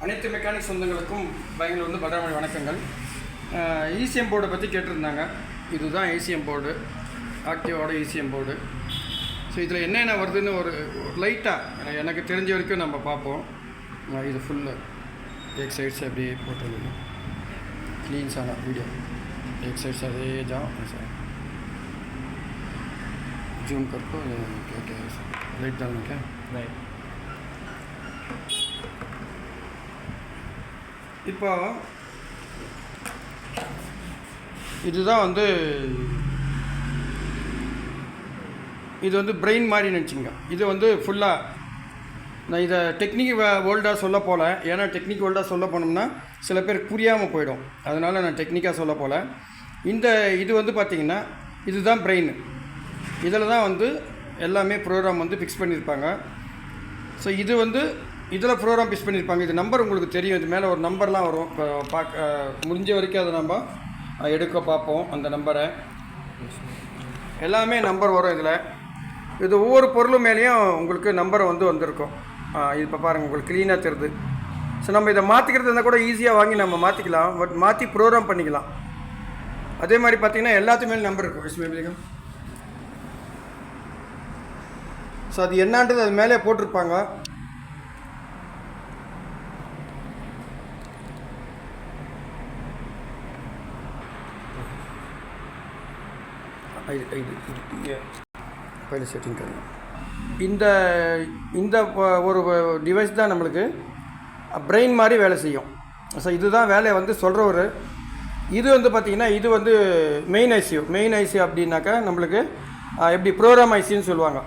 அனைத்து மெக்கானிக் சொந்தங்களுக்கும் பெங்களூர்லேருந்து பத்ரமணி வணக்கங்கள். ஈசிஎம் போர்டை பற்றி கேட்டிருந்தாங்க. இதுதான் ஈசிஎம் போர்டு, ஆக்டிவாவோட ஈசிஎம் போர்டு. ஸோ இதில் என்னென்ன வருதுன்னு ஒரு லைட்டாக எனக்கு தெரிஞ்ச வரைக்கும் நம்ம பார்ப்போம். இது ஃபுல்லு एक साइड से अभी फोटो ले लो, क्लीन सा ना वीडियो, एक साइड से ये जाओ ऐसा जूम कर को क्या क्या है लाइट डालना क्या राइट. இப்போ இதுதான் இது பிரெயின் மாதிரி நினச்சிங்க. இது ஃபுல்லாக நான் இதை டெக்னிக் வேர்ல்டாக சொல்ல போகல. ஏன்னா டெக்னிக் வேர்ல்டாக சொல்ல போனோம்னா சில பேருக்கு புரியாமல் போயிடும். அதனால் நான் டெக்னிக்காக சொல்ல போகல. இது பார்த்திங்கன்னா இதுதான் பிரெயின். இதில் தான் எல்லாமே ப்ரோக்ராம் ஃபிக்ஸ் பண்ணியிருப்பாங்க. ஸோ இதில் ப்ரோக்ராம் ஃபிக்ஸ் பண்ணியிருப்பாங்க. இது நம்பர் உங்களுக்கு தெரியும். இது மேலே ஒரு நம்பர்லாம் வரும். இப்போ முடிஞ்ச வரைக்கும் அதை நம்ம எடுக்க பார்ப்போம். அந்த நம்பரை எல்லாமே நம்பர் வரும். இது ஒவ்வொரு பொருளும் மேலேயும் உங்களுக்கு நம்பரை வந்திருக்கும். இது இப்போ பாருங்கள், உங்களுக்கு க்ளீனாக தெரியுது. ஸோ நம்ம இதை மாற்றிக்கிறது இருந்தால் கூட ஈஸியாக வாங்கி நம்ம மாற்றிக்கலாம். பட் மாற்றி ப்ரோக்ராம் பண்ணிக்கலாம். அதே மாதிரி பார்த்திங்கன்னா எல்லாத்துக்குமே நம்பர் இருக்கும். விஸ்மேபிலிகம். ஸோ அது என்னான்றது அது மேலே போட்டிருப்பாங்க. பைல செட்டிங் கரணும். இந்த ஒரு டிவைஸ் தான் நம்மளுக்கு பிரெயின் மாதிரி வேலை செய்யும். ஸோ இதுதான் வேலையை சொல்கிறவர். இது பார்த்திங்கன்னா இது மெயின் ஐசி அப்படின்னாக்கா நம்மளுக்கு எப்படி ப்ரோக்ராம் ஐசின்னு சொல்லுவாங்க.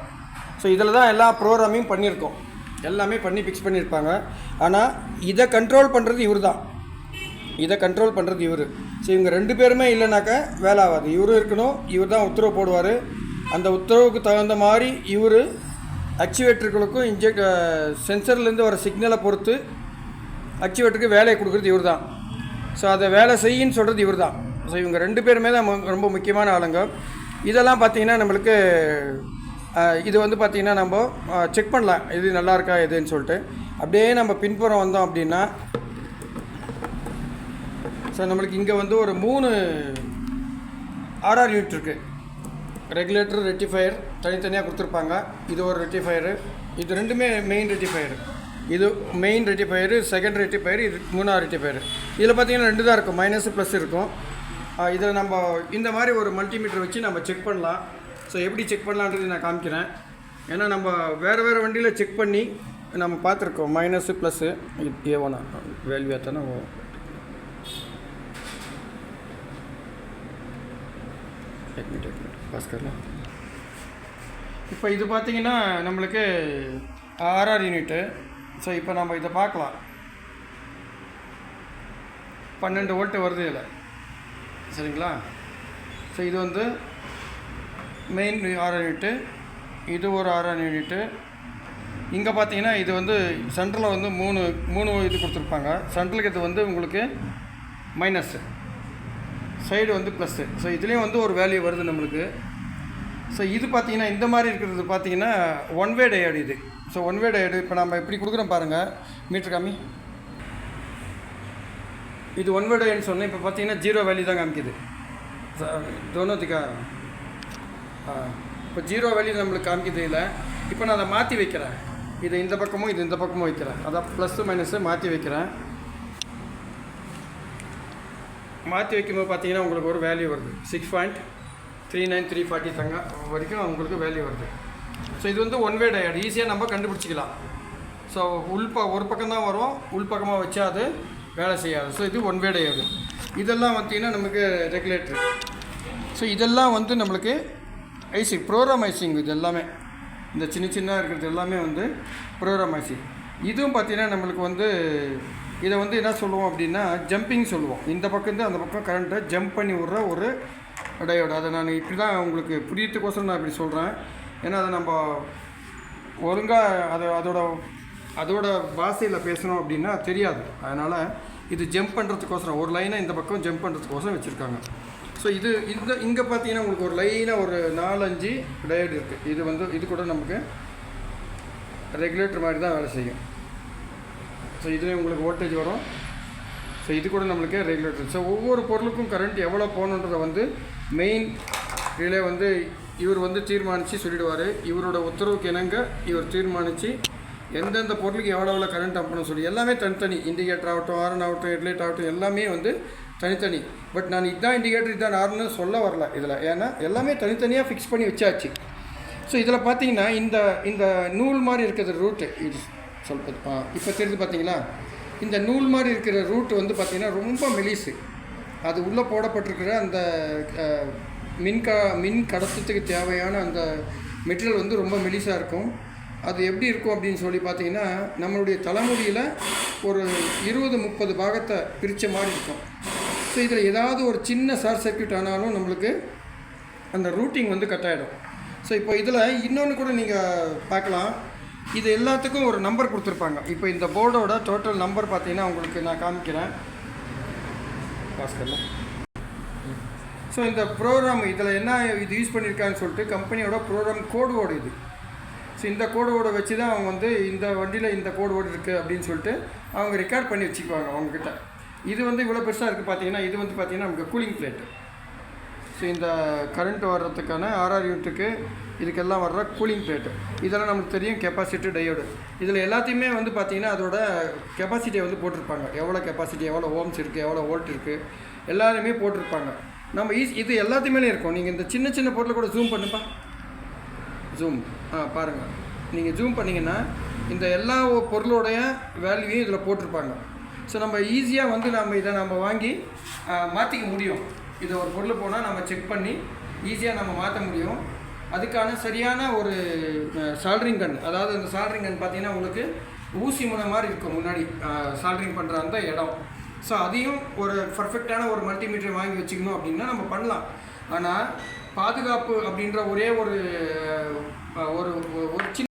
ஸோ இதில் தான் எல்லா ப்ரோக்ராமையும் பண்ணியிருக்கோம். எல்லாமே பண்ணி ஃபிக்ஸ் பண்ணியிருப்பாங்க. ஆனால் இதை கண்ட்ரோல் பண்ணுறது இவர் தான். ஸோ இவங்க ரெண்டு பேருமே இல்லைனாக்கா வேலை ஆகாது. இவரும் இருக்கணும். இவர் தான் உத்தரவு போடுவார். அந்த உத்தரவுக்கு தகுந்த மாதிரி இவர் ஆக்சுவேட்டர்களுக்கும் சென்சர்லேருந்து வர சிக்னலை பொறுத்து ஆக்சுவேட்டருக்கு வேலையை கொடுக்குறது இவர் தான். ஸோ அதை வேலை செய்யின்னு சொல்கிறது இவர் தான். ஸோ இவங்க ரெண்டு பேருமே தான் ரொம்ப முக்கியமான ஆளுங்க. இதெல்லாம் பார்த்திங்கன்னா நம்மளுக்கு இது பார்த்திங்கன்னா நம்ம செக் பண்ணலாம் இது நல்லா இருக்கா எதுன்னு சொல்லிட்டு. அப்படியே நம்ம பின்புறம் வந்தோம் அப்படின்னா ஸோ நம்மளுக்கு இங்கே ஒரு 3 ஆர்ஆர் யூனிட் இருக்குது. ரெகுலேட்டர், ரெக்டிஃபயர் தனித்தனியாக கொடுத்துருப்பாங்க. இது ஒரு ரெக்டிஃபயரு, இது ரெண்டுமே மெயின் ரெக்டிஃபயரு. இது மெயின் ரெக்டிஃபயரு, செகண்ட் ரெக்டிஃபயர், இது 3ஆவது ரெக்டிஃபயரு. இதில் பார்த்திங்கன்னா 2 தான் இருக்கும், மைனஸ் ப்ளஸ் இருக்கும். இதில் நம்ம இந்த மாதிரி ஒரு மல்டிமீட்டர் வச்சு நம்ம செக் பண்ணலாம். ஸோ எப்படி செக் பண்ணலான்றது நான் காமிக்கிறேன். ஏன்னா நம்ம வேறு வண்டியில் செக் பண்ணி நம்ம பார்த்துருக்கோம். மைனஸு ப்ளஸ்ஸு ஏவோனா வேல்யூ தானே एक मिनट पास कर लो. இப்போ இது பார்த்திங்கன்னா நம்மளுக்கு ஆர்ஆர் யூனிட்டு. ஸோ இப்போ நம்ம இதை பார்க்கலாம். 12 வோல்ட்டு வருது இதில், சரிங்களா? ஸோ இது மெயின் ஆர்ஆர் யூனிட்டு. இது ஒரு ஆர்ஆர் யூனிட்டு. இங்கே பார்த்தீங்கன்னா இது சென்ட்ரலில் 3 இது கொடுத்துருப்பாங்க. சென்ட்ரலுக்கு இது உங்களுக்கு மைனஸ்ஸு, சைடு ப்ளஸ்ஸு. ஸோ இதுலேயும் ஒரு வேல்யூ வருது நம்மளுக்கு. ஸோ இது பார்த்திங்கன்னா இந்த மாதிரி இருக்கிறது பார்த்திங்கன்னா ஒன் வே டயோடு. இது ஸோ ஒன் வே டயோடு. இப்போ நம்ம எப்படி கொடுக்குறோம் பாருங்கள், மீட்ரு காமி. இது ஒன் வே டயோடுன்னு சொன்னேன். இப்போ பார்த்திங்கன்னா 0 வேல்யூ தான் காமிக்குது. தோனோத்துக்கா இப்போ 0 வேல்யூ நம்மளுக்கு காமிக்குது. இல்லை இப்போ நான் அதை மாற்றி வைக்கிறேன். இது இந்த பக்கமும் இது இந்த பக்கமும் வைக்கிறேன். அதான் ப்ளஸ்ஸு மைனஸு மாற்றி வைக்கிறேன். மாற்றி வைக்கும்போது பார்த்தீங்கன்னா உங்களுக்கு ஒரு வேல்யூ வருது. 6.39340 தங்க வரைக்கும் உங்களுக்கு வேல்யூ வருது. ஸோ இது ஒன் வே டயோடு. ஈஸியாக நம்ம கண்டுபிடிச்சிக்கலாம். ஸோ ஒரு பக்கம் தான் வரும், உள்பக்கமாக வச்சா அது வேலை செய்யாது. ஸோ இது ஒன் வே டயோடு. இதெல்லாம் பார்த்திங்கன்னா நமக்கு ரெகுலேட்டர். ஸோ இதெல்லாம் நம்மளுக்கு ஐசி, ப்ரோக்ராம் ஐசிங். இது எல்லாமே இந்த சின்ன இருக்கிறது எல்லாமே ப்ரோக்ராம் ஐசி. இதுவும் பார்த்திங்கன்னா நம்மளுக்கு இதை என்ன சொல்லுவோம் அப்படின்னா ஜம்பிங் சொல்லுவோம். இந்த பக்கம் அந்த பக்கம் கரண்ட்டை ஜம்ப் பண்ணி விட்ற ஒரு டயோடு. அதை நான் இப்படி தான் உங்களுக்கு புரியத்துக்கோசரம் நான் இப்படி சொல்கிறேன். ஏன்னா அதை நம்ம ஒழுங்காக அதோட பாஷையில் பேசணும் அப்படின்னா தெரியாது. அதனால் இது ஜம்ப் பண்ணுறதுக்கோசரம் ஒரு லைனை இந்த பக்கம் ஜம்ப் பண்ணுறதுக்கோசரம் வச்சுருக்காங்க. ஸோ இங்கே பார்த்தீங்கன்னா உங்களுக்கு ஒரு லைனாக ஒரு 4-5 டயோடு இருக்குது. இது கூட நமக்கு ரெகுலேட்டர் மாதிரி தான் வேலை செய்யும். ஸோ இதுலேயும் உங்களுக்கு வோல்டேஜ் வரும். ஸோ இது கூட நம்மளுக்கு ரெகுலேட்டர். ஸோ ஒவ்வொரு பொருளுக்கும் கரண்ட் எவ்வளோ போகணுன்றதை வந்து மெயின் ரிலே வந்து இவர் வந்து தீர்மானித்து சொல்லிடுவார். இவரோட உத்தரவுக்கு இணங்க இவர் தீர்மானித்து எந்தெந்த பொருளுக்கு எவ்வளோ கரண்ட் அனுப்பணும் சொல்லி எல்லாமே தனித்தனி. இண்டிகேட்டர் ஆகட்டும், ஹாரன் ஆகட்டும், ஹெட்லைட் ஆகட்டும், எல்லாமே வந்து தனித்தனி. பட் நான் இதுதான் இண்டிகேட்டர் இதுதான் ஹாரன்னு சொல்ல வரல இதில். ஏன்னா எல்லாமே தனித்தனியாக ஃபிக்ஸ் பண்ணி வச்சாச்சு. ஸோ இதில் பார்த்தீங்கன்னா இந்த நூல் மாதிரி இருக்கிற ரூட்டு இது சொல்கிறது இப்போ தெரிஞ்சு பார்த்தீங்களா, இந்த நூல் மாதிரி இருக்கிற ரூட் வந்து பார்த்திங்கன்னா ரொம்ப மெலிசு. அது உள்ளே போடப்பட்டிருக்கிற அந்த மின் கடத்தத்துக்கு தேவையான அந்த மெட்டீரியல் வந்து ரொம்ப மெலிசாக இருக்கும். அது எப்படி இருக்கும் அப்படின்னு சொல்லி பார்த்தீங்கன்னா, நம்மளுடைய தலைமுடியில் ஒரு 20-30 பாகத்தை பிரித்த மாதிரி இருக்கும். ஸோ இதில் ஏதாவது ஒரு சின்ன ஷார்ட் சர்க்யூட் ஆனாலும் நம்மளுக்கு அந்த ரூட்டிங் வந்து கட் ஆகிடும். ஸோ இப்போ இதில் இன்னொன்று கூட நீங்கள் பார்க்கலாம். இது எல்லாத்துக்கும் ஒரு நம்பர் கொடுத்துருப்பாங்க. இப்போ இந்த போர்டோட டோட்டல் நம்பர் பார்த்தீங்கன்னா உங்களுக்கு நான் காமிக்கிறேன் பாஸ்கரில். ஸோ இந்த ப்ரோக்ராம் இதில் என்ன இது யூஸ் பண்ணியிருக்கான்னு சொல்லிட்டு கம்பெனியோட ப்ரோக்ராம் கோடு வேர்டு இது. ஸோ இந்த கோடு வேர்டை வச்சு தான் அவங்க வந்து இந்த வண்டியில் இந்த கோடு வேர்டு இருக்குது அப்படின்னு சொல்லிட்டு அவங்க ரெக்கார்ட் பண்ணி வச்சுக்குவாங்க அவங்கக்கிட்ட. இது வந்து இவ்வளோ பெருசாக இருக்குது பார்த்தீங்கன்னா, இது வந்து பார்த்திங்கன்னா நமக்கு கூலிங் பிளேட்டு. ஸோ இந்த கரண்ட் வர்றதுக்கான RR யூனிட்டுக்கு இதுக்கெல்லாம் வர்ற கூலிங் பிளேட்டு. இதெல்லாம் நமக்கு தெரியும் கெப்பாசிட்டி டயோடு. இதில் எல்லாத்தையுமே வந்து பார்த்திங்கன்னா அதோட கெப்பாசிட்டியை வந்து போட்டிருப்பாங்க. எவ்வளோ கெப்பாசிட்டி, எவ்வளோ ஓம்ஸ் இருக்குது, எவ்வளோ வோல்ட் இருக்குது, எல்லாருமே போட்டிருப்பாங்க. நம்ம இது எல்லாத்தையுமே இருக்கும். நீங்கள் இந்த சின்ன சின்ன பொருளை கூட ஜூம் பண்ணுப்பா, ஜூம் பாருங்கள். நீங்கள் ஜூம் பண்ணிங்கன்னா இந்த எல்லா பொருளோடைய வேல்யூவையும் இதில் போட்டிருப்பாங்க. ஸோ நம்ம ஈஸியாக வந்து இதை நம்ம வாங்கி மாற்றிக்க முடியும். இது ஒரு பொருள் போனால் நம்ம செக் பண்ணி ஈஸியாக நம்ம மாற்ற முடியும். அதுக்கான சரியான ஒரு சால்ட்ரிங் கன், அதாவது அந்த சால்ட்ரிங் கன் பார்த்திங்கன்னா உங்களுக்கு ஊசி முனை மாதிரி இருக்கும் முன்னாடி சால்ட்ரிங் பண்ணுற அந்த இடம். ஸோ அதையும் ஒரு பர்ஃபெக்டான ஒரு மல்டிமீட்டர் வாங்கி வச்சுக்கணும் அப்படின்னா நம்ம பண்ணலாம். ஆனால் பாதுகாப்பு அப்படின்ற ஒரே ஒரு சின்ன